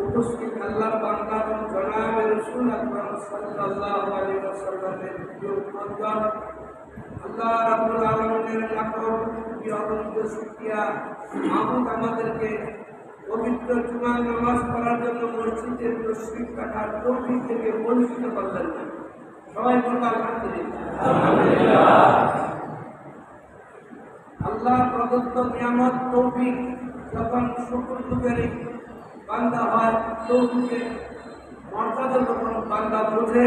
উপস্থিত আল্লাহ বান্দা এবং জনাবে রাসূল আকরাম সাল্লাল্লাহু আলাইহি ওয়াসাল্লামের প্রিয় আল্লাহ রাব্বুল আলামিনের লাখ কোটি অনন্ত শুকরিয়া মাহমুদ আমাদেরকে পবিত্র জুমার নামাজ পড়ার জন্য মসজিদে তশরিফ রাখার তৌফিক থেকে বঞ্চিত করলেন না। সবাই বলুন আলহামদুলিল্লাহ। আল্লাহ প্রদত্ত নিয়ামত তৌফিক যখন শুকরগুজারি বান্দা হয়, তৌফিকের মর্যাদা যখন বান্দা বোঝে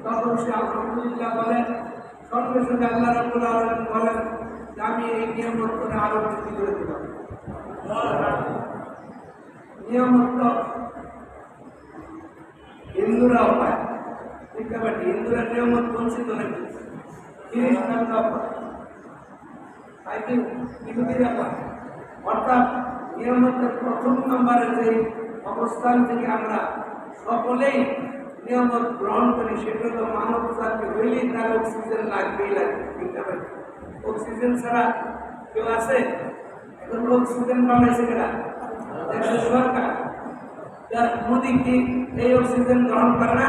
তখন সে আলহামদুলিল্লাহ বলে। সঙ্গে সঙ্গে আল্লাহ রাব্বুল আলামিন বলেন যে আমি এই নিয়ামত করে আরো বৃদ্ধি করে দিলাম। নিয়ামত তো হিন্দুরাও পায়, ঠিক আছে? হিন্দুরা নিয়ামত বঞ্চিত নাকি? খ্রিস্টানরাও পায়, তাই কি ইহুদিরা পায়? অর্থাৎ নিয়ামতের প্রথম নম্বরে যে অবস্থান থেকে আমরা সকলেই নিয়ামত গ্রহণ করি সেটা হলো মানব জাতি হইলেই তার অক্সিজেন লাগবেই লাগবে, ঠিক আছে? অক্সিজেন ছাড়া কেউ আছে? এখন অক্সিজেন বানাইছে কেনা দেশের সরকার। মোদী কি এই অক্সিজেন গ্রহণ করে না?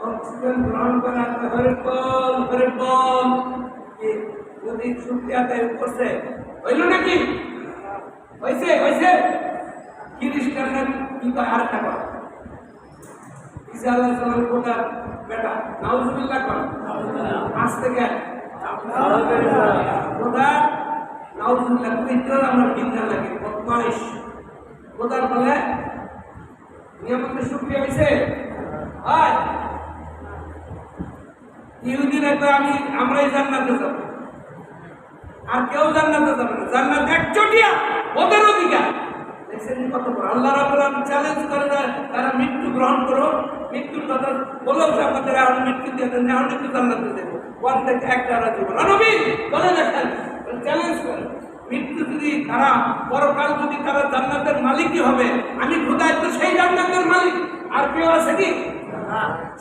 অক্সিজেন গ্রহণ করে মোদী শুক্রিয়া আদায় করছে, হইল নাকি? হয়েছে হয়েছে। খ্রিস্টানরা কি আর টাকা ঈসা আলাইহিস সালাম কোটার বেটা, নাউজুবিল্লাহ কর আজ থেকে কোটার নাউজুবিল্লাহ কইতে আমরা ভিন্না লাগে বদমাইশ। কোটার বলে নিয়ামতের শুকরিয়া হইছে। আর ইহুদিরা তো আমরাই জান্নাতে যাব, আর কেউ জান্নাতে যাবে না। জান্নাত একচটিয়া, ওদের অধিকার। দেখছেন কত বড় আল্লাহ রাব্বুল আলামিন চ্যালেঞ্জ করে না, তারা মৃত্যু গ্রহণ করো, মৃত্যুর কথা বলেও আমাদের এখন মৃত্যু দিয়ে দেন, এখন একটু জান্নাতে দেবো, ওয়ান থেকে একটা জীবন নবী বলে দেখেন, চ্যালেঞ্জ করে। মৃত্যু যদি তারা পরকাল যদি তারা জান্নাতের মালিকই হবে, আমি খোদাই তো সেই জান্নাতের মালিক, আর কেউ আছে কি?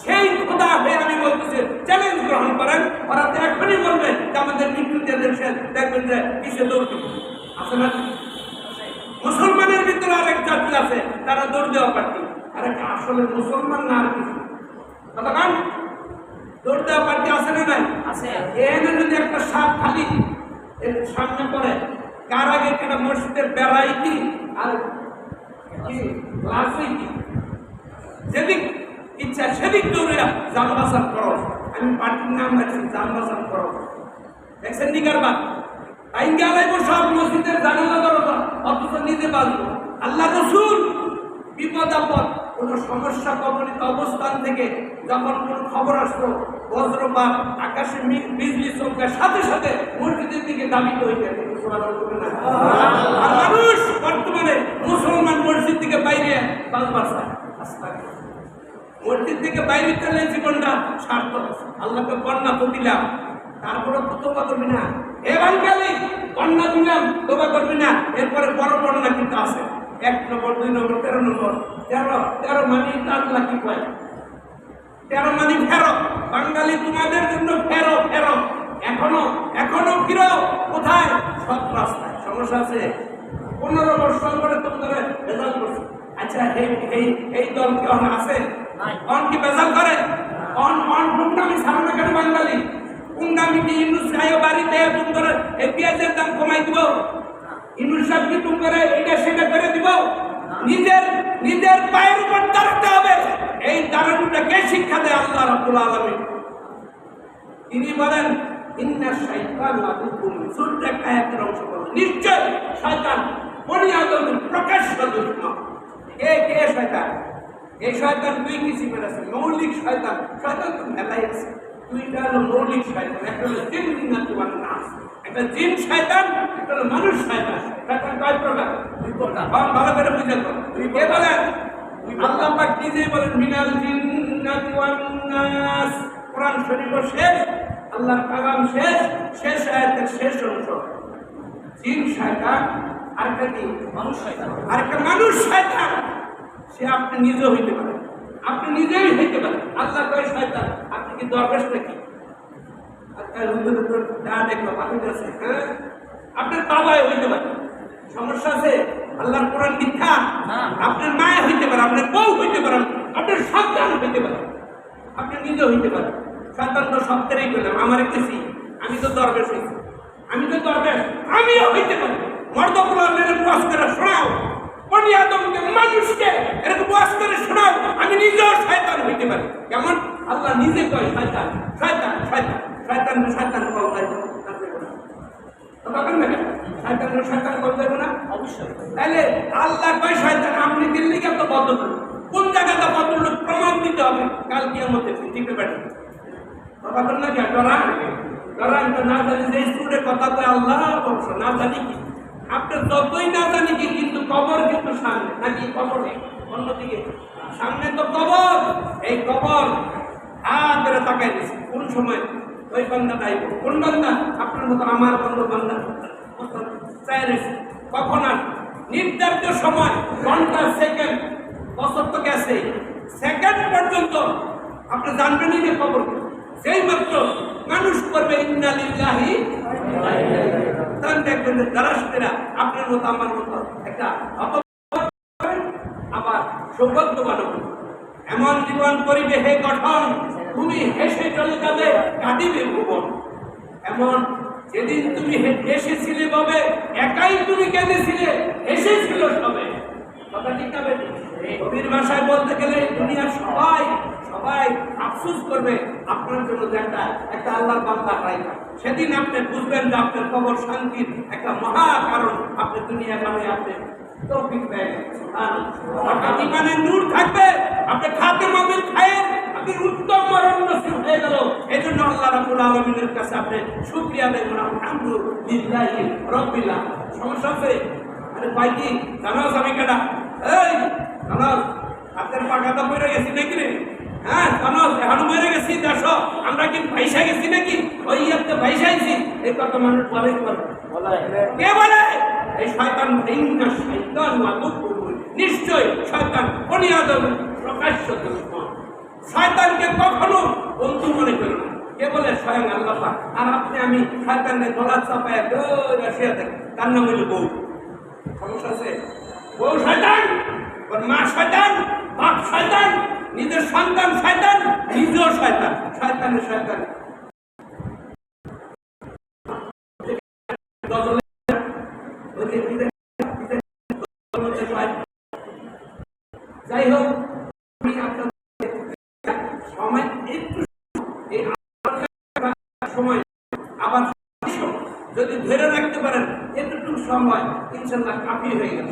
সেই খোদা হয়ে আমি বলতেছি চ্যালেঞ্জ গ্রহণ করেন। ওরা তো এখনই বলবেন যে আমাদের মৃত্যু দিয়ে দেন, দেখবেন যে কিসে দৌড় আছে না? মুসলমানের ভিতরে আরেক জাতি আছে, তারা দৌড় দেওয়া পার্টি, আরেক আসলে মুসলমান না আর কিছু। কতক্ষণ দৌড় দেওয়া পার্টি আছে না? নাই আছে। এখানে যদি একটা সাপ খালি এর সামনে পড়ে, কার আগে কেন মসজিদের বেড়াই কি আর কি ক্লাসই কি, যেদিক ইচ্ছা সেদিক দৌড়ে জানবাসান করো। আমি পার্টির নাম রাখছি জানবাসান করো। দেখছেন নিকারবাদ তাই গেলাইব সব মসজিদের জানালা দরজা, অথচ নিতে পারবো। আল্লাহ রাসূল বিপদ আপদ কোন সমস্যা কবলিত অবস্থান থেকে যখন কোন খবর আসতো, বজ্রপাত আকাশে বিজলি চমকার সাথে সাথে মসজিদের দিকে দাবিত হইতে আর মানুষ মসজিদ থেকে বাইরে চলে জীবনটা সার্থক। আল্লাহকে বন্যা তো দিলাম, তারপরে তো তোবা করবি না। এ বাঙালি, বন্যা দিলাম, তোবা করবি না। এরপরে বড় বন্যা কিন্তু আছে, 1 নম্বর 2 নম্বর 13 নম্বর 13 মানে আল্লাহ কি কয়, 13 মানে ফেরো। বাঙালি তোমাদের জন্য ফেরো ফেরো, এখনো ফিরো। কোথায়? সৎ রাস্তায়। সমস্যা আছে? 15 বছর করে তোমাদের রেজাল্ট করছে। আচ্ছা, এই দল কি অন আছে? অন কি বেজাল করে? অন পুন্ডামি সামনে কেন বাঙালি? পুন্ডামি কি ইন্দুস খাইও বাড়িতে তোমাদের এই পেঁয়াজের দাম কমাই দিব? ইন্দুস সাহেব কি তোমাদের এটা সেটা করে দিব? নিজের পায়ের উপর দাঁড়াতে হবে। এই দাঁড়ানোটা কে শিক্ষা দেয়? আল্লাহ রাব্বুল আলামিন। তিনি বলেন ইন্না শাইতান লাকুম, সূরা একটা আয়াতের অংশ বলেন নিশ্চয় শয়তান বনি আদমের প্রকাশ্য দুশমন। কে শয়তান? এই শয়তান দুই কিসিমের আছে। মৌলিক শয়তান তো মেলাই আছে। দুইটা হলো মৌলিক শয়তান, একটা হলো জিন্নাতু ওয়ান নাস, একটা জিন শয়তান, একটা হলো মানুষ শয়তান। শয়তান কয় প্রকার? 2 প্রকার। ভালো করে বুঝেন। কে বলেন? আল্লাহ পাক নিজেই বলেন মিনাল জিন্নাতি ওয়ান নাস। কোরআন শরীফ শেষ, আল্লাহর কালাম শেষ আয়াতের শেষ অংশ। জিন শয়তান, আরেকটা কি? মানুষ শয়তান। আরেকটা মানুষ শয়তান। সে আপনি নিজে হইতে পারেন, আপনি নিজেই হইতে পারেন। আল্লাহ কয় শয়তান, আপনি কি দরবেশ নাকি? আপনার বাবাই হইতে পারে, সমস্যা আছে? আল্লাহর কোরআন মিথ্যা? আপনার মায়ে হইতে পারে, আপনার বউ হইতে পারেন, আপনার সন্তান হইতে পারে, আপনি নিজে হইতে পারেন। সন্তান তো সপ্তাহেই করলাম, আমার একটি আমি তো দরবেশ হইছি, আমিও হইতে পারি। মর্দগুলো ওয়াজ করে শোনাও, বনি আদমকে, মানুষকে এরকম ওয়াজ করে শোনাও, আমি নিজেও শয়তান হইতে পারি। কেমন? আল্লাহ নিজে কয় শয়তান কল যাইব না, শয়তান কল যাইব না অবশ্যই। তাহলে আল্লাহ কয় শয়তান, আপনি দিল্লি তো বদল, কোন জায়গাটা বদল প্রমাণ দিতে হবে কাল কিয়ামতে। ঠিক আছে? কথা না কি ডরান তো না জানি যে স্কুলের কথা তো আল্লাহ বংশ না জানি কি, আপনার যতই না জানি কি, কিন্তু কবর কিন্তু সামনে নাকি? কবর অন্যদিকে, সামনে তো কবর। এই কবর হাতের তাকাই দিচ্ছে কোন সময় ওই বান্দা দায়ব। কোন বান্দা? আপনার মতো আমার বান্দা চাই রয়েছে। কখন? আর নির্ধারিত সময়, ঘন্টা, সেকেন্ড, বছর তো গেছে, সেকেন্ড পর্যন্ত আপনি জানবেনই যে কবর। সেই মাত্র মানুষ করবে ইন্না লিল্লাহি তান দেখবেন দারাস্তেরা আপনার মতো আমার মতো একটা আবার সৌভাগ্যবান এমন জীবন করিবে হে গঠন, তুমি হেসে চলে যাবে কাঁদিবে ভুবন। এমন যেদিন তুমি হেসেছিলে ববে, একাই তুমি কেঁদেছিলে, হেসেছিল সবে। কথা ঠিক না? কবির ভাষায় বলতে গেলে দুনিয়ার সবাই আফসোস করবে আপনার জন্য যে একটা আল্লাহর বান্দা হয়। সেদিন আপনি বুঝবেন যে আপনার কবর শান্তির একটা মহা কারণ। আপনি দুনিয়া মানে আপনি তৌফিক পেয়ে গেছেন, অর্থাৎ ইমানের নূর থাকবে। আপনি খাতে মাবিল খায়েন, আপনি উত্তম মরণ নসিব হয়ে গেল। এই জন্য আল্লাহ রাব্বুল আলামিনের কাছে আপনি শুকরিয়া দেবেন, আলহামদুলিল্লাহি রাব্বিল আলামিন। সমস্যা আছে? আরে ভাই কি জানাস আমি কেডা? এই জানাস আপনার পাকাটা পড়ে গেছি নাকি রে? হ্যাঁ জানাস এখন মরে গেছি, দেখো আমরা কি পয়সা গেছি নাকি? ওই ইয়াতে পয়সাইছি। এই কথা মানুষ বলে কে বলে? এই শয়তান। নিশ্চয় শয়তান বনি আদমের প্রকাশ্য দুশমন। শয়তানকে কখনো বন্ধু মনে করো না। কে বলে? স্বয়ং আল্লাহ পাক। আর আপনি আমি শয়তানের গলা চাপায় বসিয়া থাকি, তার নাম হইল বউ। সমস্যা আছে? বউ শয়তান, ওর মা শয়তান, বাপ শয়তান, নিজের সন্তান শয়তান, নিজেও শয়তান। শয়তানের শয়তান যাই হোক, আমি আপনার সময় একটু সময় আবার যদি ধরে রাখতে পারেন এতটুকু সময় ইনশাল্লাহ কাফি হয়ে গেল,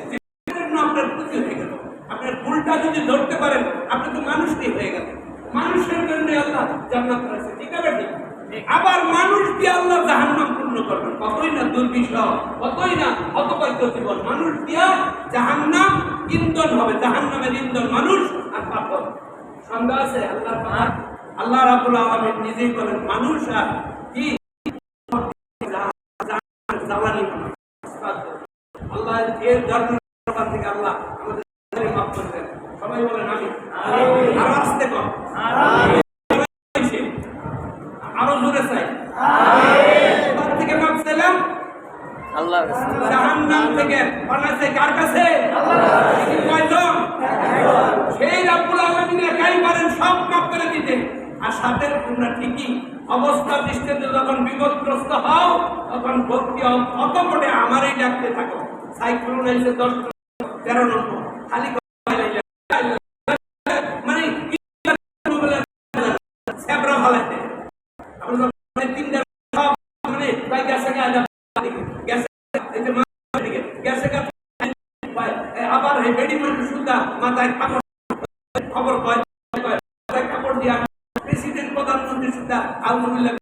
আপনার ক্ষতি হয়ে গেল। আপনার ভুলটা যদি ধরতে পারেন আপনি তো মানুষই হয়ে গেল। মানুষের জন্য আল্লাহ জান্নাত করেছে। ঠিক আছে? ঠিক আবার মানুষ দিয়ে আল্লাহ জাহান্নাম পূর্ণ করবেন। কতই না দুর্বিষহ, কতই না হতভাগ্য জীবন। মানুষ দিয়া জাহান্নাম ইন্ধন হবে, জাহান্নামের ইন্ধন মানুষ আর পাথর। সন্দেহ আছে? আল্লাহ রাব্বুল আলামিন নিজেই বলেন মানুষ আর কি জ্বালানি বানাবে। আল্লাহ এর ধর্মের থেকে আল্লাহ আমাদের মাফ করবেন। সবাই বলেন আমিন। আর আসতে কম, আরো জোরে চাই। তার থেকে মাফ চাইলাম আল্লাহ। জাহান্নাম থেকে বানাইছে কার কাছে? কয়জন? সেই রাব্বুল আলামিন একাই পারেন সব মাফ করে দিতে। আর সাথে তোমরা ঠিকই অবস্থা দৃষ্টিতে যখন বিপদগ্রস্ত হও তখন ভক্তি অকপটে আমারই ডাকতে থাকো। সাইক্লোন এসে 10-13 নম্বর খালি মানে সেবরা ভালাইতে আমরা তিনটা সব মানে প্রায় গেছে আবার এই মেডিকেল সুদা মাথায় খবর কয় কাপড় দিয়ে প্রেসিডেন্ট প্রধানমন্ত্রী সুদা আলহামদুলিল্লাহ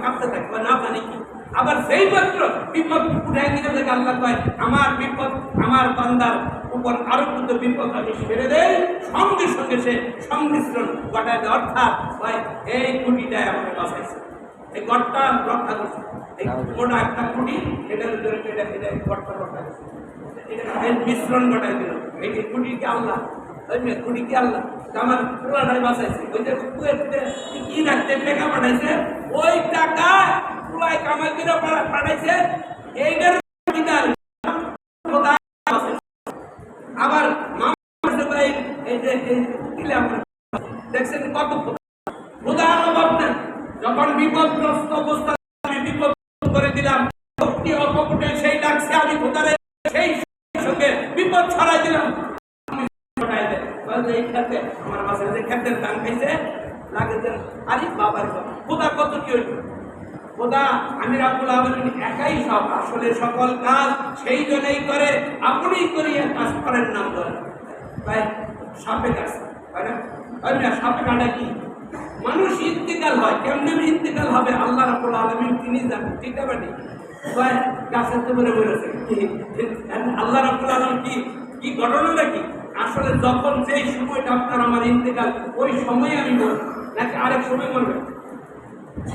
কাঁপতে থাকবে না জানি কি। আবার সেই মাত্র বিপদ উঠাই দিলে দেখে আল্লাহ কয় আমার বিপদ আমার বান্দার উপর আরো কিন্তু বিপদ আমি ছেড়ে দেই, সঙ্গে সঙ্গে সে সংমিশ্রণ ঘটায় দেয়। অর্থাৎ ভাই এই খুঁটিটাই আমাকে বাঁচাইছে, এই গড়টা রক্ষা করছে। এই মোটা একটা খুঁটি এটার ভিতরে এটা গড়টা রক্ষা করছে, এটা মিশ্রণ ঘটায় দিল। এই খুঁটিকে আল্লাহ, খুঁটিকে আল্লাহ আমার পুরাটাই বাঁচাইছে। ওই যে কি রাখতে টাকা পাঠাইছে, ওই টাকা পুরাই কামাই করে পাঠাইছে। এইটার আবার এই যে দেখছেন কত খোদার অভাব নেন। যখন বিপদগ্রস্ত অবস্থা আমি বিপদ করে দিলাম, শক্তি অকপটে সেই ডাকছে, আমি খোদারে সেই সঙ্গে বিপদ ছড়াই দিলাম। এই ক্ষেত্রে আমার মাসে যে ক্ষেত্রের দান খাইছে লাগে দেন আরে বাবার খোদা কত কি হইল। খোদা আমি রাব্বুল আলামিন একাই সব, আসলে সকল কাজ সেই জন্যই করে, আপনিই করিয়া কাজ করেন না বলেন। ভাই সাপে কাছে তাই না? সাপে কাটা কি মানুষ ইন্তেকাল হয়, কেমনে ইন্তেকাল হবে আল্লাহ রাব্বুল আলামিন তিনি জানেন। ঠিক আছে বাড়ি ভাই গাছের তো মনে বলেছে আল্লাহ রাব্বুল আলামিন কি ঘটনাটা কি? আসলে যখন যেই সময়টা আপনার আমার ইন্তেকাল, ওই সময় আমি মরব নাকি আরেক সময় মরবে?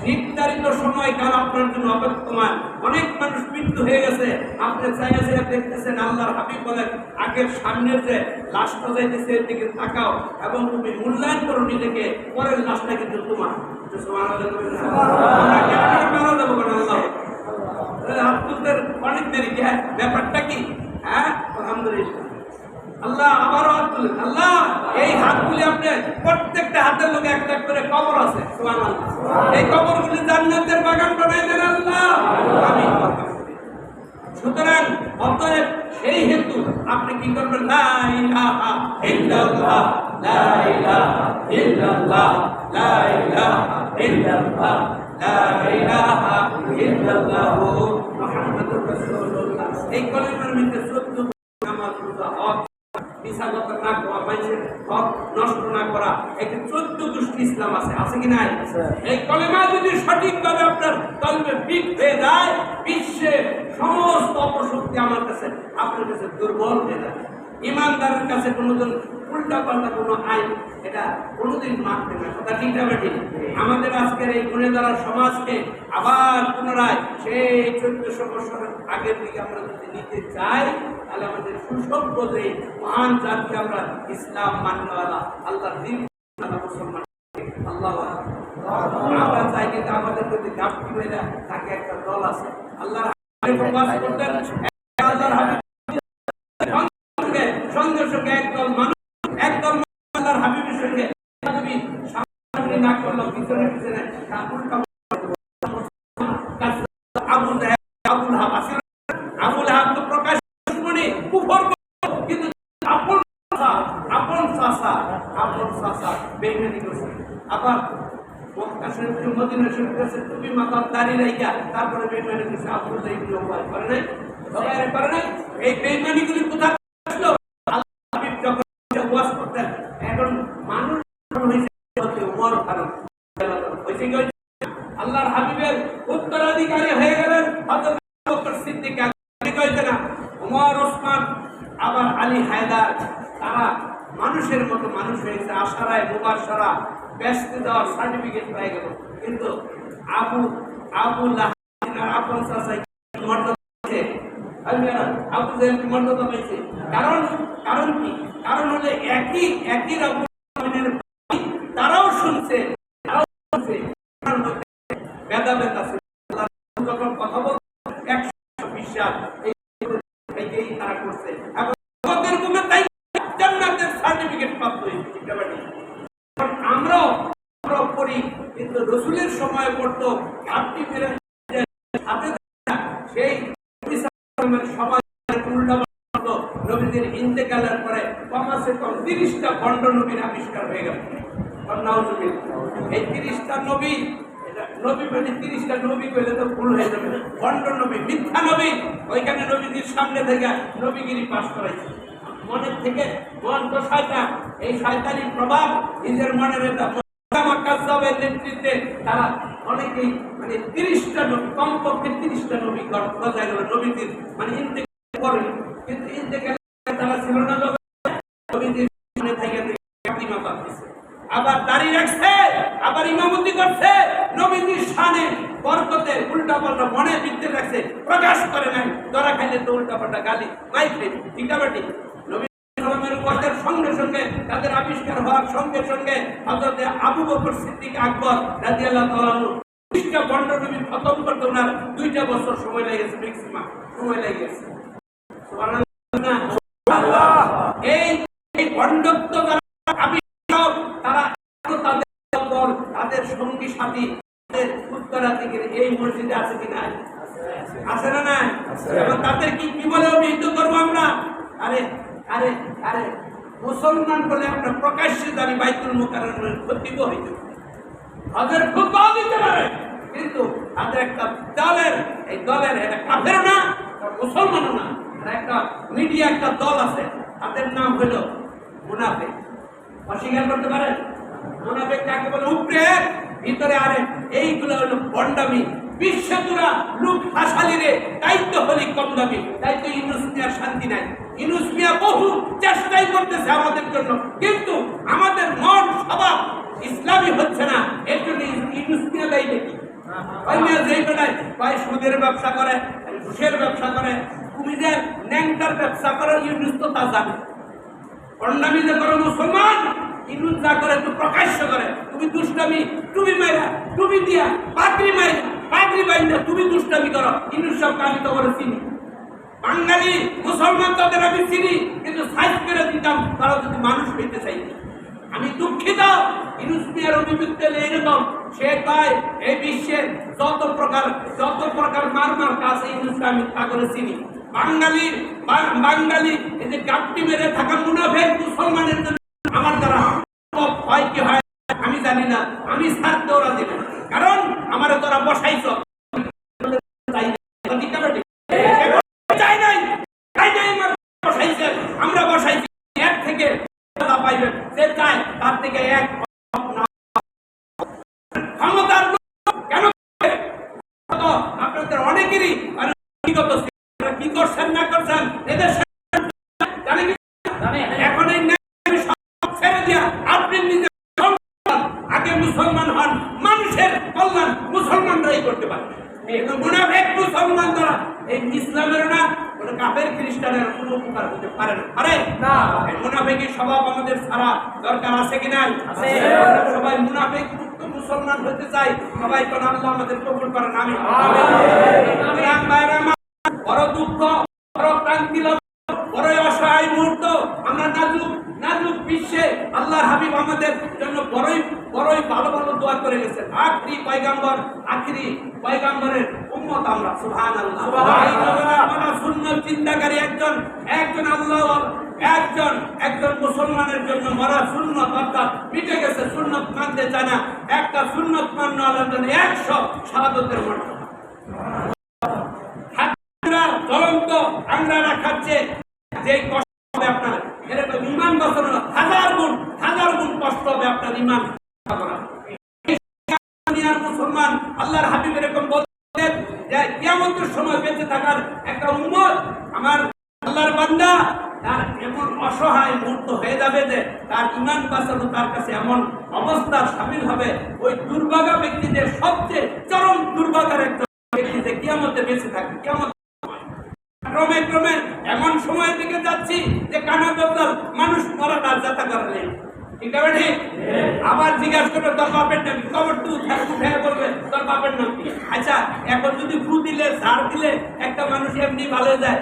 নির্ধারিত সময় কাল আপনার জন্য অপেক্ষমান। অনেক মানুষ মৃত্যু হয়ে গেছে, আপনি চাইছে দেখতেছেন। আল্লাহর হাবিব বলেন আগের সামনের যে লাশটা যাইতেছে এর দিকে তাকাও এবং তুমি মূল্যায়ন করো নিজেকে, পরের লাশটা কিন্তু তোমার। মারা যাবো কেন? আল্লাহ অনেক দেরি, ব্যাপারটা কি? হ্যাঁ আলহামদুলিল্লাহ। আল্লাহ আবারও হাত তুলেন। আল্লাহ এই হাতগুলি আপনি প্রত্যেকটা হাতের লোকে একটা করে কবর আছে, এই কবরগুলি জান্নাতের বাগান বানাই দেন আল্লাহ। সুতরাং অতএব সেই হেতু আপনি কি করবেন? লা ইলাহা ইল্লাল্লাহ, লা ইলাহা ইল্লাল্লাহ, লা ইলাহা ইল্লাল্লাহ, লা ইলাহা ইল্লাল্লাহ মুহাম্মাদুর রাসূলুল্লাহ। এই কলিমার মধ্যে 14 নামাজ রোজা হক বিশালতা না করা, মানুষের হক নষ্ট না করা, এতে 14 গোষ্ঠী ইসলাম আছে, আছে কি নাই? এই কলেমা যদি সঠিকভাবে আপনার কলমে ফিট হয়ে যায়, বিশ্বের সমস্ত অপশক্তি আমার কাছে আপনার কাছে দুর্বল হয়ে যাবে। ইমানদারের কাছে কোনোদিন উল্টা পাল্টা কোনো আইন এটা কোনোদিন মানবে না। কথা ঠিক না ঠিক? আমাদের আজকের এই গুণেদার সমাজকে আবার পুনরায় সেই 1400 বছরের আগের দিকে আমরা যদি নিতে চাই, তাহলে আমাদের সুসভ্য যে মহান জাতি আমরা ইসলাম মান্যওয়ালা আল্লাহ দিন মুসলমান আল্লাহ আমরা চাই, কিন্তু আমাদের যদি ঘাটতি হয়ে যায় তাকে একটা দল আছে আল্লাহ করতেন। সঙ্গে সঙ্গে একদল মানুষ আল্লাহর হাবিবের সঙ্গে তুমি না করলো পিছনে পিছনে আবুল হাব তো প্রকাশ কুফর, কিন্তু আপন চাচা বেইমানি করছে। আবার মদিনা শরীফ কাছে তুমি মাথার দাড়ি রাইখা তারপরে বেইমানি করছে। আবুল ইবনে উবাই করে নাই? করে নাই? এই বেইমানিগুলি কোথায় আসলো? আল্লাহ হাবিব যখন ওয়াজ করতেন, এখন মানুষ হয়েছে ওমর ফারুক হয়েছে কি? আবার আলী হায়দার, তারা মানুষের মতো মানুষ হয়েছে, আশারায় মুবাশশারা ব্যস্ত দেওয়ার সার্টিফিকেট পেয়ে গেল। কিন্তু আবু লাহাব আপন চাচা মর্যাদা পেয়েছে, আবু জেহেল মর্যাদা পেয়েছে। কারণ কি? কারণ হলে একই রকমের তারাও শুনছে, ভেদাভেদ আছে। যখন কথা বলছে 100 বিশ্বাস এই তারা করছে, এবং আমাদের মুখে তাই জান্নাতের সার্টিফিকেট প্রাপ্ত হয়েছে। আমরাও করি, কিন্তু রসুলের সময় পড়তো ঘাটতি মেরে সেই সমাজ উল্টা নবীদের ইন্তেকালের পরে কমাসে কম 30টা ভণ্ড নবীর আবিষ্কার হয়ে গেল। এই 30টা নবী, নবী মানে 30টা নবী কইলে তো ভুল হয়ে যাবে, ভণ্ড নবী, মিথ্যা নবী, ওইখানে নবীদের সামনে থেকে নবীগিরি পাশ করাইছে। মনের থেকে মন তো শয়তান, এই শয়তানি প্রভাব নিজের মনের নেতৃত্বে তারা অনেকেই মানে 30টা নবী, কমপক্ষে 30টা নবী গজায় গেল নবীদের মানে ইন্তেকাল করেন, কিন্তু ইন্তেকাল তারা ছিল না নবীদের সামনে থেকে কালিমা দিছে, আবার দাঁড়িয়ে রাখছে, আবার ইমামতি করছে, নবীদের শানে বরকতে উল্টাপাল্টা মনে বিদ্যে রাখছে, প্রকাশ করে নাই। ধরা খাইলে তো উল্টাপাল্টা গালি মাইকে ঠিকাবাটি। নবীর সঙ্গে সঙ্গে তাদের আবিষ্কার হওয়ার সঙ্গে সঙ্গে হযরত আবু বকর সিদ্দিক আকবর রাদিয়াল্লাহু তাআলা আনহু 30টা ভণ্ড নবী খতম করতে ওনার 2টা বছর সময় লেগেছে, ম্যাক্সিমাম সময় লেগেছে। সুবহানাল্লাহ। এই ভণ্ডত্ব তারা তাদের সঙ্গী সাথী উত্তরাধিকারী এই মসজিদে আছে কিনা? আছে না? না, তাদের কি বলে অভিহিত করবো আমরা? আরে আরে আরে মুসলমান বলে আমরা প্রকাশ্যে জানি বাইতুল মুকাররমের ক্ষতি হইতে তাদের খুব দিতে পারে, কিন্তু তাদের একটা দলের, এই দলের এটা কাফের না, মুসলমানও না, একটা মিডিয়া একটা দল আছে, তাদের নাম হলো মুনাফিক। অস্বীকার করতে পারেন? মুনাফিক কাকে বলে? উপরে ভিতরে আরে এইগুলো হলো ভণ্ডামি। বিশ্বজোড়া লোক হাসালিরে দায়িত্ব হলি কম দামি, দায়িত্ব ইউনুস মিয়ার শান্তি নাই। ইউনুস মিয়া বহু চেষ্টাই করতেছে আমাদের জন্য, কিন্তু আমাদের মন স্বভাব ইসলামী হচ্ছে না। এর জন্য ইউনুস মিয়া দায়ী নাকি? ওই মিয়া যেই বেলায় ভাই সুদের ব্যবসা করে, ঘুষের ব্যবসা করে, তুমি যে ন্যাংটার ব্যবসা করে, ইউনুস তো তা জানে। ভণ্ডামি যে করো মুসলমান, ইউনুস যা করে তো প্রকাশ্য করে। তুমি দুষ্টামি, তুমি মাইরা, তুমি দিয়া পাগড়ি মাইরা, পাগড়ি বাইন্দা তুমি দুষ্টামি করো। ইউনুস সব আমি তো করে চিনি, বাঙালি মুসলমান তাদের আমি চিনি, কিন্তু সাইজ করে দিতাম তারা যদি মানুষ হইতে চাইছে। আমি দুঃখিত, ইউনুস মিয়ার অভিযুক্ত এরকম, সে কয় এই বিশ্বের যত প্রকার মার কাজ ইউনুসকে আমি তা করে চিনি। বাঙালি এই যে গাপটি মেরে থাকা মুনাফিক মুসলমানের জন্য আমার দ্বারা হয় কি হয় আমি জানি না, আমি ছাড়তে ওরা দেব, কারণ আমার তোরা বসাইছ আমরা বসাইছি, এক থেকে পাইবেন যে চায় তার থেকে এক ক্ষমতার কেন আপনাদের অনেকেরই কি করছেন না করছেন এদের এখন এই ছেড়ে দিয়া আপনি নিজে আগে মুসলমান হন, মানুষের কল্যাণ মুসলমানরাই করতে পারে। মুনাফিক মুসলমান দ্বারা এই ইসলামের না কোনো কাফের খ্রিস্টানের কোনো উপকার হতে পারে না। আরে না, মুনাফিকের স্বভাব আমাদের সারা দরকার আছে কি নাই? সবাই মুনাফিক মুক্ত মুসলমান হতে চাই, সবাই কোন আল্লাহ আমাদের কবুল করেন। আমি বড় দুঃখ, বড় ক্রান্তি, বড় অসহায় মুহূর্ত, আমরা নাজুক বিশ্বে আল্লাহর হাবিব আমাদের জন্য বড়ই ভালো দোয়া করে গেছেন। আখরি পয়গাম্বরের উম্মত আমরা। সুবহানাল্লাহ। সুন্নাত চিন্তাকারী একজন আল্লাহ একজন মুসলমানের জন্য মরা সুন্নত, অর্থাৎ মিটে গেছে, সুন্নত মানতে চায় না। একটা সুন্নত মান্য আল্লাহর জন্য 100 শাহাদাতের মর্যাদা। জ্বলন্ত আংরা খাচ্ছে যে কষ্ট হবে আপনার, এরকম ইমান বাঁচানো হাজার গুণ কষ্ট হবে আপনার ইমান। মুসলমান আল্লাহর হাবিব এরকম বলতেন যে কিয়ামতের সময় বেঁচে থাকার একটা উম্মত, আমার আল্লাহর বান্দা তার এমন অসহায় মুহূর্ত হয়ে যাবে যে তার ইমান বাঁচানো তার কাছে এমন অবস্থা সামিল হবে, ওই দুর্ভাগা ব্যক্তিদের সবচেয়ে চরম দুর্ভাগার একজন ব্যক্তি যে কিয়ামতে বেঁচে থাকবে। কিয়ামত ক্রমে ক্রমে এমন সময়ের দিকে যাচ্ছি যে কানা দরজাল মানুষ মরার আর যাতা করালে ঠিক আছে ঠিক। আবার জিজ্ঞাসা করবে তোর বাপের নাম কি, কবর তুই উঠে বলবে তোর বাপের নাম কি। আচ্ছা এখন যদি ফু দিলে ঝাড় দিলে একটা মানুষ এমনি ভালো যায়,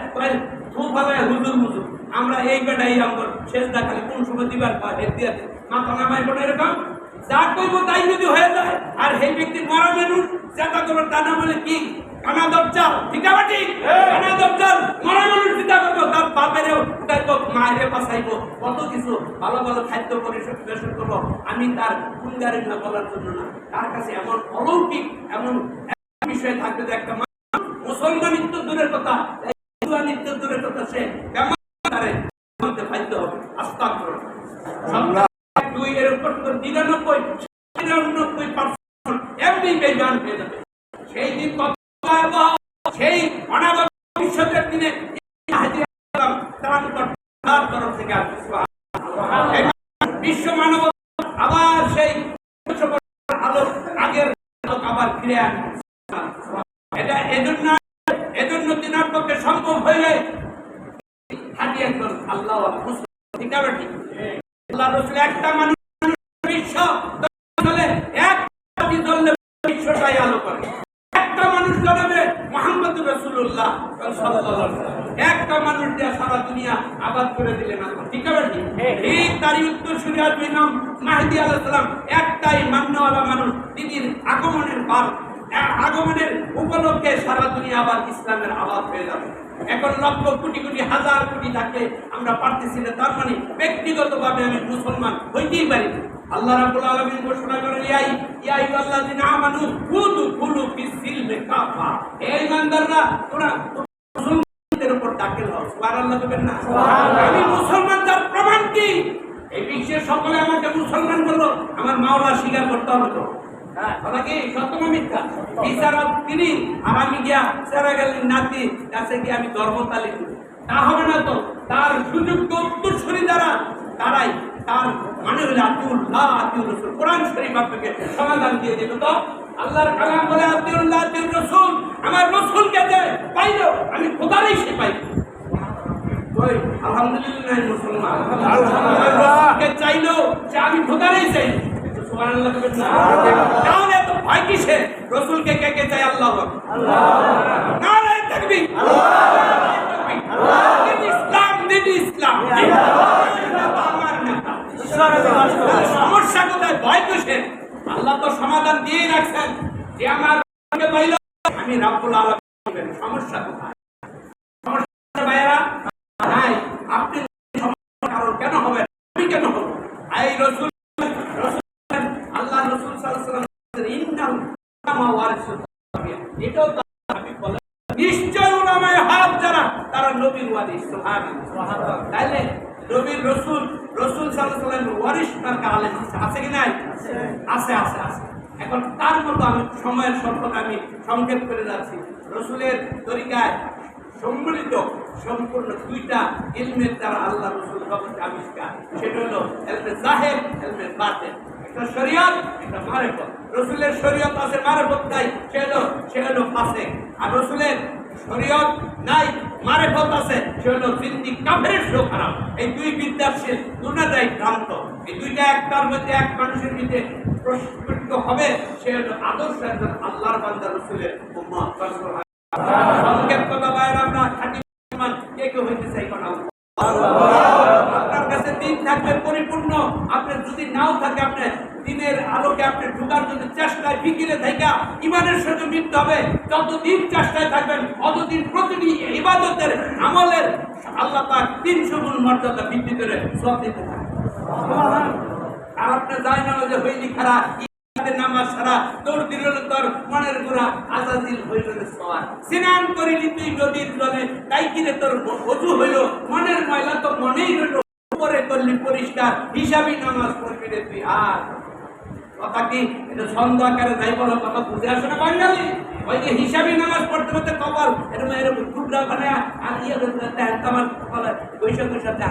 ফু ভালো হুজুর হুজুর আমরা এই বেটাই আমার শেষ দেখালে কোন সময় দিবার হেদ দিয়ে মাথা নামাই বোন এরকম যা করবো তাই যদি হয়ে যায়। আর সেই ব্যক্তির মরা মানুষ যেটা করবো তা না বলে কি কানা দরজাল ঠিক আছে ঠিক। কানা দরজাল মরা মানুষ চিন্তা করবো তার বাপেরেও উঠাইবো মায়েরে বাঁচাইবো কত কিছু ভালো ভালো খাদ্য পরিবেশন করবো। আমি তার গুণগারি না বলার জন্য না, তার কাছে এমন অলৌকিক এমন বিষয় থাকবে যে একটা মুসলমান নিত্য দূরের কথা নিত্য দূরের কথা সে মধ্যে ফাইতে হবে। আস্তাগফির দুই এর উপর 99% এমনি বেজান হয়ে যাবে। সেই দিন কত সেই অনাগত ভবিষ্যতের দিনে তরফ থেকে বিশ্ব মানব আবার সেই আলো আগের আবার ফিরে আসবে। এটা এজন্য তিনার পক্ষে সম্ভব হয়ে হাঁটি একজন আল্লাহ ঠিক আছে ঠিক। আল্লাহ রসুল একটা মানুষ বিশ্ব এক বিশ্বটাই আলো করে। একটা মানুষ জানাবে মুহাম্মদ রাসূলুল্লাহ সাল্লাল্লাহু আলাইহি ওয়াসাল্লাম, একটা মানুষ দিয়ে সারা দুনিয়া আবাদ করে দিলেন আল্লাহ ঠিক আছে ঠিক। এই তারই উত্তর সুরি আসবে ইমাম মাহদী আলাইহিস সালাম, একটাই মান্যওয়ালা মানুষ, তিনির আগমনের উপলক্ষে সারা দুনিয়া আবার ইসলামের আবাদ হয়ে যাবে। এখন লক্ষ কোটি কোটি হাজার কোটি থাকলে আমরা পারতেছি না, তার মানে ব্যক্তিগতভাবে আমি মুসলমান হইতেই পারি না। আল্লাহ রাব্বুল আলামিন ঘোষণা করেন ইয়া আইয়ুহাল্লাযিনা আমানু উদখুলু ফিস-সিলমি কাফা, হে ঈমানদাররা তোমরা মুসলমানদের উপর দাখিল হও। সুবহানাল্লাহ বলবেন না সুবহানাল্লাহ। আমি মুসলমান তার প্রমাণ কি? এই বিশ্বের সকলে আমাকে মুসলমান বলল, আমার মাওলা স্বীকার করতে হবে তো কি সত্য না মিথ্যা? বিচারক তিনি আর আমি গিয়া সেরাগালের নাতি কাছে গিয়ে আমি ধর্মতালি করি, তা হবে না তো। তার সুযোগ্য উত্তরসূরি দ্বারা তারাই তার মানে হলে আতিউল্লাহ আতিউর রাসূল কোরআন শরীফ আপনাকে সমাধান দিয়ে দেবে। তো আল্লাহর কালাম বলে আতিউল্লাহ আতিউর রাসূল, আমার রাসূলকে দে পাইলো আমি খোদারই সে পাই। ওই আলহামদুলিল্লাহ মুসলমান আল্লাহকে চাইলো যে আমি খোদারই চাই। সুবহানাল্লাহ বলবেন না? তাহলে এত ভয় কিসে? রাসূলকে কে কে চাই? আল্লাহ আল্লাহ নারে তাকবীর আল্লাহ ইসলাম দিন ইসলাম আমার নেতা সমস্যা কোথায়? ভয় কিসে? আল্লাহ তো সমাধান দিয়ে রাখছেন যে আমার পাইল আমি রাব্বুল আলামিন। সমস্যা কোথায়? সমস্যা ভাইরা নাই। আপনি কারণ কেন হবে? আমি কেন হব? এই রাসূল আল্লাহ রাসূল সাল্লাল্লাহু আলাইহি ওয়াসাল্লাম ইন্নাল উলামা ওয়ারিসুল আম্বিয়া, এটাও আমি বলেন নিশ্চয় উলামায়ে হক যারা তারা নবীর ওয়ারিস। সুবহানাল্লাহ। তাইলে নবীর রাসূল সাল্লাল্লাহু আলাইহি ওয়াসাল্লামের ওয়ারিস তার আলেম আছে কি নাই? আছে আছে আছে। এখন তার মতো আমি সময়ের স্বল্পতা আমি সংক্ষেপ করে যাচ্ছি। রাসূলের তরিকায় সম্মিলিত সম্পূর্ণ দুইটা ইলমের দ্বারা আল্লাহ রাসূল জগতে আবিষ্কার, সেটা হলো ইলমে জাহির, ইলমে বাতিন। একটা শরীয়ত, একটা মারিফত। রাসূলের শরীয়ত আছে, মারিফত নাই, সে হলো ফাসিক। আর রাসূলের শরীয়ত নাই, মারিফত আছে, সে হলো জিন্দিক কাফেরের চেয়েও খারাপ। এই দুই বিদ্যাশীল দুটাই ভ্রান্ত। এই দুইটা একটার মধ্যে এক মানুষের মধ্যে প্রস্ফুটিত হবে, সে হলো আদর্শ একজন আল্লাহর বান্দা রাসূলের উম্মত। সংক্ষেপ কথা বাইরে আমরা খাঁটি মুসলমান কে কে হইতে চাই কোন আপনার কাছে দিন থাকবে পরিপূর্ণ। আপনি যদি নাও থাকে আপনি দিনের আলোকে আপনি ঢোকার জন্য চেষ্টায় ফিকিরে থাকা ইমানের সঙ্গে মিলতে হবে। যতদিন চেষ্টায় থাকবেন ততদিন প্রতিদিন ইবাদতের আমলের আল্লাহ পাক 300 গুণ মর্যাদা বৃদ্ধি করে সওয়াব দিতে থাকবেন। আর আপনি যাই না যে হইলি খারাপ নামাজ সারা তোর দিল তোর মনের গুণা আজাদিল হইল সওয়াব। স্নান করিলি তুই নদীর জলে, তাই কিরে তোর ওযু হইল, মনের ময়লা তো মনেই রইল, উপরে করলি পরিষ্কার, হিসাবি নামাজ পড়বি রে তুই। আর কথা কি এটা ছন্দ আকারে যাই বলো, কথা বুঝে আসে না বাঙালি? ওই যে হিসাবি নামাজ পড়তে পড়তে কপাল এরকম এরকম টুকরা মানে আর ইয়ে আমার কপালে বৈশাখের সাথে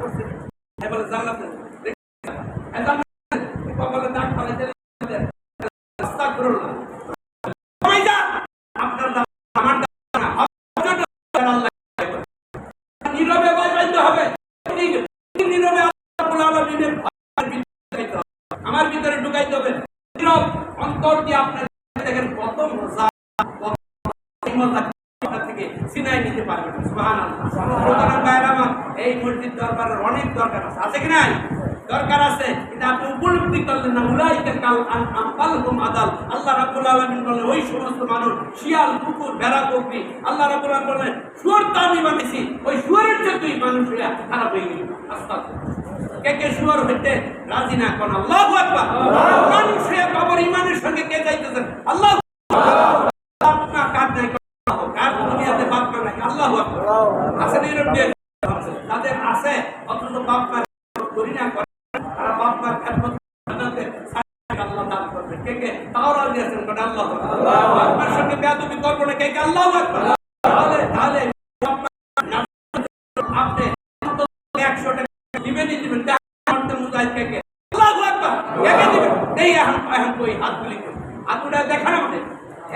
পড়ছে বলে জানলাতে কপালে দাগ ফেলাইতে রাস্তা করল না। আপনার দাম আমার দাম না, আল্লাহ নীরবে বাজাইতে হবে, নীরবে আমার ভিতরে ঢুকাইতে হবে, নীরব অন্তর দিয়ে আপনার দেখেন কত মজা থেকে সিনাই নিতে পারবেন। সুবহানাল্লাহ। এই মসজিদ দরবারের অনেক দরকার আছে, আছে কি নাই? দরকার আছে, কিন্তু আপনি উপলব্ধি করলেন না। উলাইকা কাল আনফালহুম আদাল। আল্লাহ রাব্বুল আলামিন বলেন ওই সমস্ত মানুষ শিয়াল, কুকুর, ভেড়া, বকরি, আল্লাহ রাব্বুল আলামিন বলেন শুয়োর তো আমি বানিয়েছি, ওই শুয়োরের চেয়ে মানুষ খারাপ হয়ে গেল। আস্তাগফিরুল্লাহ। কে কে শুয়োর হইতে রাজি না কোন? আল্লাহু আকবার। মানুষ হয়ে কবর ইমানের সঙ্গে কে যাইতেছেন? আল্লাহু আকবার। আপনার কাজ নাই, কার দুনিয়াতে বাপ মা নাই। আল্লাহু আকবার। আছে না এরকম? তাদের আছে, অথচ বাপ মা করি না করে, তারা বাপ মার খেদমত আল্লাহ দান করবে। কে কে তাওরাত দিয়েছেন কোন? আল্লাহু আকবার। আপনার সঙ্গে বেয়াদবি করব না, কে কে? আল্লাহু আকবার। তাহলে তাহলে আপনি 100 টাকা দিবেনই দিবেন, করতে মুজাহিদ কে কে? আল্লাহু আকবার। কে কে দিবেন? এই এখন কই হাত তুলি কই? হাতটা দেখান আমাদের।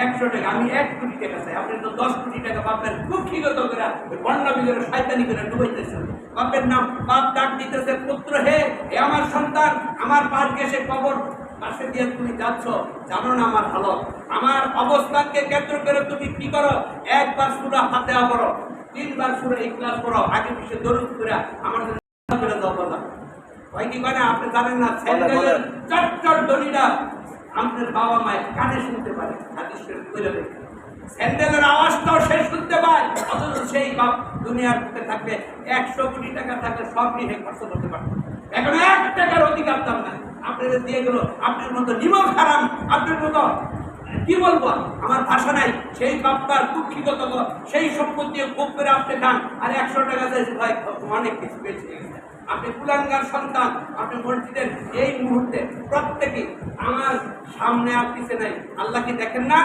100 টাকা, আমি 1 কোটি টাকা চাই। আপনি তো 10 কোটি টাকা বাপের কুক্ষিগত করে বন্যা বিজয়ের শয়তানি করে ডুবাইতেছেন। বাপের নাম বাপ ডাক দিতেছে, পুত্র হে, এ আমার সন্তান, আমার পাশ গেছে কবর পাশে দিয়ে তুমি যাচ্ছ, জানো না আমার হালত, আমার অবস্থানকে কেন্দ্র করে তুমি কি করো? একবার সূরা ফাতিহা পড়ো, 3 বার সূরা ইখলাস পড়ো, আগে পিছে দরুদ করে আমার জন্য করে দাও। বলা হয় কি মানে আপনি জানেন না, স্যান্ডেলের চটচট দড়িটা আপনার বাবা মায়ের কানে শুনতে পারে, হাদিস শরীফ বলে দেয়। স্যান্ডেলের আওয়াজটাও সে শুনতে পায়, অথচ সেই বাপ দুনিয়ার বুকে থাকবে 100 কোটি টাকা থাকলে সব নিয়ে খরচ করতে পারবে। এখন 1 টাকার অধিকার দাম না, আপনাদের দিয়ে গেল। আপনার মতো নিমক হারাম, আপনার মতো কি বলবো, আমার ভাষা নাই, সেই বাপ্পার দুঃখিগত সেই সম্পত্তি ভোগ করে আপনি খান, আর 100 টাকা চাইছে ভাই, অনেক কিছু বেঁচে গেছে। আপনি কুলাঙ্গার সন্তান, আপনি মসজিদের এই মুহূর্তে প্রত্যেকে আমার সামনে আর পিছে নাই, আল্লাহ কি দেখেন না?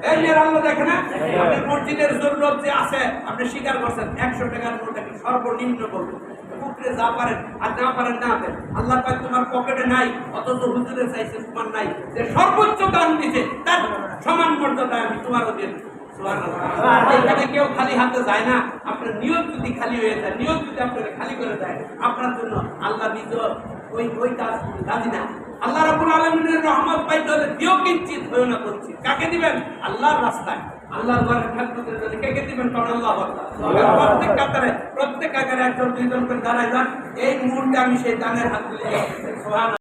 এই যে আল্লাহ দেখেন না? আপনি মসজিদের জরুরত যে আছে আপনি স্বীকার করছেন, 100 টাকার নোটটা কি সর্বনিম্ন বলবো, উপরে যা পারেন আর না পারেন না দেন। আল্লাহ পাক তোমার পকেটে নাই, অথচ হুজুরে চাইছে তোমার নাই, যে সর্বোচ্চ দান দিতে তার সমান মর্যাদা আমি তোমারও দিন। এখানে কেউ খালি হাতে যায় না। আপনার নিয়ত যদি খালি হয়ে যায়, নিয়ত যদি আপনাকে খালি করে দেয়, আপনার জন্য আল্লাহ নিজ ওই কাজ রাজি না। আল্লাহ রাব্বুল আলামিনের রহমত পাইতে হলে দিও কিঞ্চিত হয়েও না করছি। কাকে দিবেন? আল্লাহর রাস্তায়, আল্লাহর ঘরের খেদমতের জন্য কে কে দিবেন? কারণ আল্লাহু আকবার। প্রত্যেক কাতারে, প্রত্যেক আকারে 1 জন 2 জন করে দাঁড়ায় যান। এই মুহূর্তে আমি সেই দানের হাত তুলে সুবহানাল্লাহ।